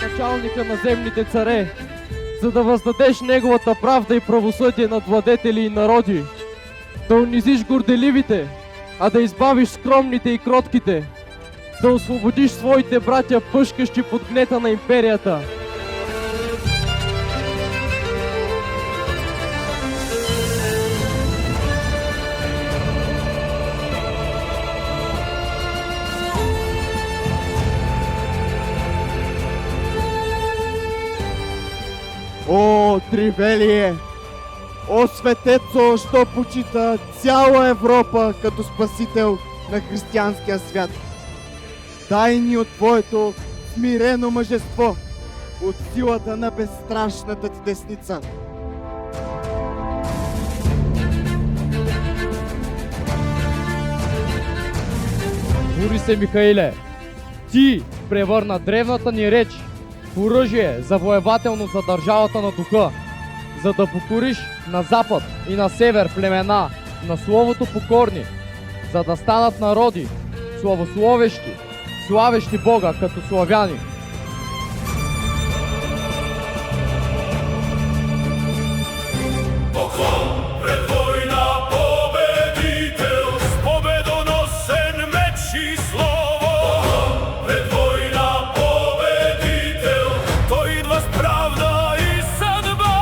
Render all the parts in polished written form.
Началника на земните царе, за да въздадеш неговата правда и правосъдие над владетели и народи, да унизиш горделивите, а да избавиш скромните и кротките, да освободиш своите братя, пъшкащи под гнета на империята. О, Тривелие! О, светецо, що почита цяла Европа като спасител на християнския свят! Дай ни от Твоето смирено мъжество, от силата на безстрашната Ти десница. Борисе Михаиле, ти превърна древната ни реч в оръжие завоевателно за държавата на духа, за да покориш на запад и на север племена на словото покорни, за да станат народи славословещи, славещи Бога като славяни. Поклон пред война победител, с победоносен меч и слово. Поклон пред война победител, той идва с правда и съдба.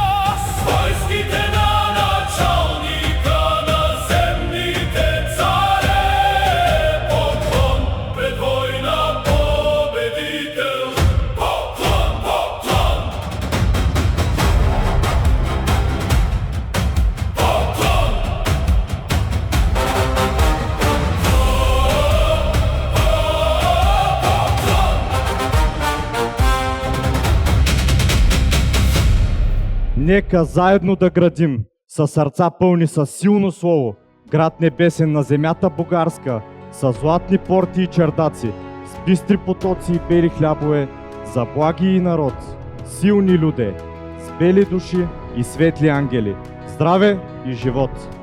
Свайските на началника на земните царе. Поклон пред война победител. Поклон, поклон. Нека заедно да градим, със сърца пълни със силно слово, град небесен на земята бугарска, с златни порти и чердаци, с бистри потоци и бели хлябове, за благи и народ, силни люде, с бели души и светли ангели, здраве и живот!